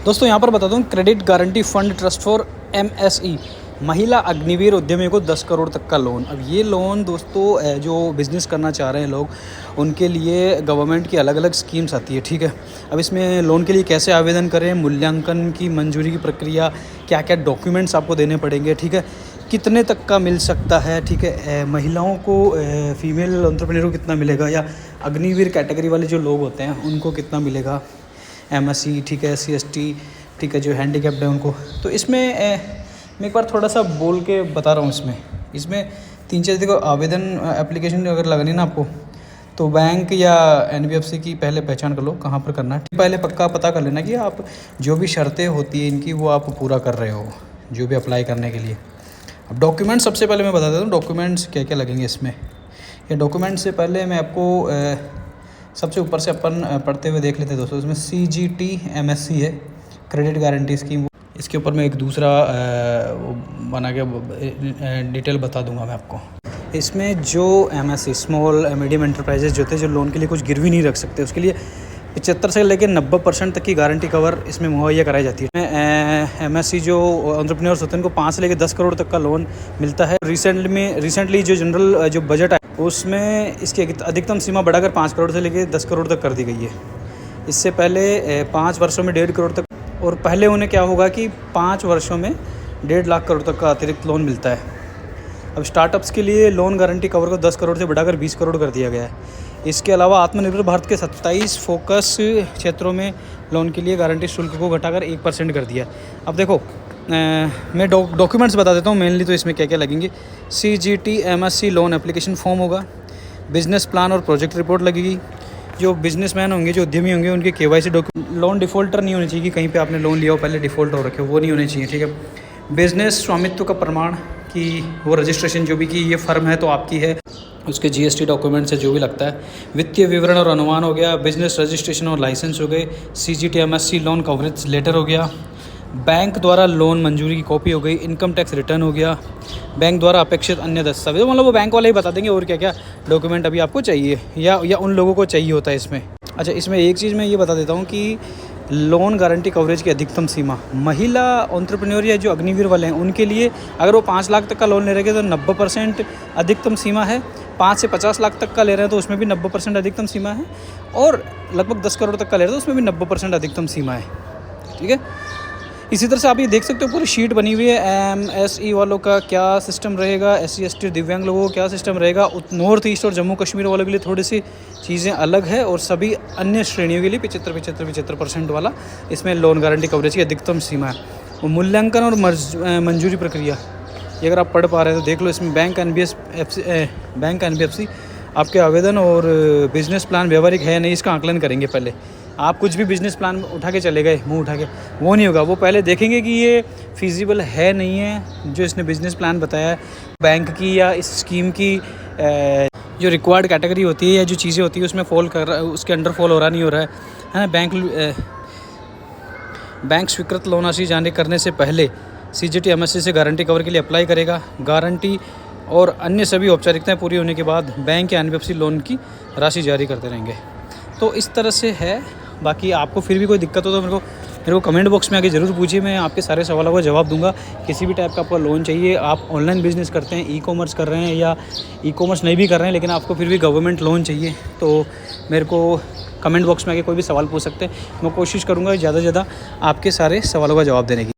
दोस्तों यहाँ पर बता दूँ, credit guarantee fund trust for MSE, महिला अग्निवीर उद्यमियों को 10 करोड़ तक का लोन। अब ये लोन दोस्तों जो बिज़नेस करना चाह रहे हैं लोग, उनके लिए गवर्नमेंट की अलग अलग स्कीम्स आती है, ठीक है। अब इसमें लोन के लिए कैसे आवेदन करें, मूल्यांकन की मंजूरी की प्रक्रिया, क्या क्या डॉक्यूमेंट्स आपको देने पड़ेंगे, ठीक है, कितने तक का मिल सकता है, ठीक है, महिलाओं को फीमेल एंटरप्रेन्योर को कितना मिलेगा, या अग्निवीर कैटेगरी वाले जो लोग होते हैं उनको कितना मिलेगा, MSE, ठीक है, SC/ST, ठीक है, जो हैंडीकैप्ड है उनको। तो इसमें मैं एक बार थोड़ा सा बोल के बता रहा हूँ। इसमें 3-4 देखो, आवेदन एप्लीकेशन अगर लगानी ना आपको, तो बैंक या NBFC की पहले पहचान कर लो कहाँ पर करना है। पहले पक्का पता कर लेना कि आप जो भी शर्तें होती हैं इनकी वो आप पूरा कर रहे हो, जो भी अप्लाई करने के लिए। अब डॉक्यूमेंट्स सबसे पहले मैं बता देता हूँ डॉक्यूमेंट्स क्या क्या लगेंगे इसमें। ये डॉक्यूमेंट्स से पहले मैं आपको सबसे ऊपर से अपन पढ़ते हुए देख लेते हैं दोस्तों। इसमें CGT MSE है, क्रेडिट गारंटी स्कीम। इसके ऊपर मैं एक दूसरा बना के डिटेल बता दूंगा मैं आपको। इसमें जो MSE स्मॉल मीडियम एंटरप्राइजेज जो होते हैं, जो लोन के लिए कुछ गिरवी नहीं रख सकते, उसके लिए 75 से लेकर 90% तक की गारंटी कवर इसमें मुहैया कराई जाती है। MSE जो एंटरप्रेन्योर्स होते हैं उनको 5 से लेकर 10 करोड़ तक का लोन मिलता है। रिसेंटली जो जनरल जो बजट है उसमें इसकी अधिकतम सीमा बढ़ाकर 5 करोड़ से लेकर 10 करोड़ तक कर दी गई है। इससे पहले 5 वर्षों में 1.5 करोड़ तक, और पहले उन्हें क्या होगा कि 5 वर्षों में 1.5 लाख करोड़ तक का अतिरिक्त लोन मिलता है। अब स्टार्टअप्स के लिए लोन गारंटी कवर को 10 करोड़ से बढ़ाकर 20 करोड़ कर दिया गया है। इसके अलावा आत्मनिर्भर भारत के 27 फोकस क्षेत्रों में लोन के लिए गारंटी शुल्क को घटाकर 1% कर दिया। अब देखो मैं डॉक्यूमेंट्स बता देता हूँ मेनली। तो इसमें क्या क्या लगेंगे, CGT MSE loan application form होगा, बिजनेस प्लान और प्रोजेक्ट रिपोर्ट लगेगी। जो बिजनेसमैन होंगे, जो उद्यमी होंगे, उनके KYC डॉक्यूमेंट, लोन डिफ़ॉल्टर नहीं होनी चाहिए कि कहीं पे आपने लोन लिया हो पहले डिफ़ॉल्ट हो रखे हो, वो नहीं होने चाहिए, ठीक है। बिजनेस स्वामित्व का प्रमाण कि वो रजिस्ट्रेशन जो भी की ये फर्म है तो आपकी है, उसके GST डॉक्यूमेंट से जो भी लगता है। वित्तीय विवरण और अनुमान हो गया, बिजनेस रजिस्ट्रेशन और लाइसेंस हो गए, CGT MSE loan coverage letter हो गया, बैंक द्वारा लोन मंजूरी की कॉपी हो गई, इनकम टैक्स रिटर्न हो गया, बैंक द्वारा अपेक्षित अन्य दस्तावेज, मतलब वो बैंक वाले ही बता देंगे और क्या क्या डॉक्यूमेंट अभी आपको चाहिए या उन लोगों को चाहिए होता है इसमें। अच्छा, इसमें एक चीज़ मैं ये बता देता हूँ कि लोन गारंटी कवरेज की अधिकतम सीमा, महिला एंटरप्रेन्योर या जो अग्निवीर वाले हैं उनके लिए अगर वो 5 लाख तक का लोन ले रहे हैं तो 90% अधिकतम सीमा है। 5 से 50 लाख तक का ले रहे हैं तो उसमें भी 90% अधिकतम सीमा है, और लगभग 10 करोड़ तक का ले रहे हैं तो उसमें भी 90% अधिकतम सीमा है, ठीक है। इसी तरह से आप ये देख सकते हो पूरी शीट बनी हुई है। MSE वालों का क्या सिस्टम रहेगा, SC/ST दिव्यांग लोगों का क्या सिस्टम रहेगा, नॉर्थ ईस्ट और जम्मू कश्मीर वालों के लिए थोड़ी सी चीज़ें अलग है, और सभी अन्य श्रेणियों के लिए 75% वाला इसमें लोन गारंटी कवरेज की अधिकतम सीमा है। वो मूल्यांकन और मंजूरी प्रक्रिया, ये अगर आप पढ़ पा रहे हैं तो देख लो। इसमें बैंक NBFC आपके आवेदन और बिजनेस प्लान व्यवहारिक है नहीं, इसका आकलन करेंगे पहले। आप कुछ भी बिज़नेस प्लान उठा के चले गए, मुंह उठा के, वो नहीं होगा। वो पहले देखेंगे कि ये फिजिबल है नहीं है जो इसने बिज़नेस प्लान बताया है। बैंक की या इस स्कीम की जो रिक्वायर्ड कैटेगरी होती है या जो चीज़ें होती है उसमें फॉल कर रहा है, उसके अंडर फॉल हो रहा नहीं हो रहा है ना। बैंक स्वीकृत लोन राशि जारी करने से पहले CGT MSE से गारंटी कवर के लिए अप्लाई करेगा। गारंटी और अन्य सभी औपचारिकताएँ पूरी होने के बाद बैंक या NBFC लोन की राशि जारी करते रहेंगे। तो इस तरह से है। बाकी आपको फिर भी कोई दिक्कत हो तो मेरे को कमेंट बॉक्स में आके ज़रूर पूछिए, मैं आपके सारे सवालों का जवाब दूंगा। किसी भी टाइप का आपका लोन चाहिए, आप ऑनलाइन बिज़नेस करते हैं, ई-कॉमर्स कर रहे हैं या ई-कॉमर्स नहीं भी कर रहे हैं, लेकिन आपको फिर भी गवर्नमेंट लोन चाहिए, तो मेरे को कमेंट बॉक्स में आके कोई भी सवाल पूछ सकते हैं। मैं कोशिश करूँगा ज़्यादा से ज़्यादा आपके सारे सवालों का जवाब देने की।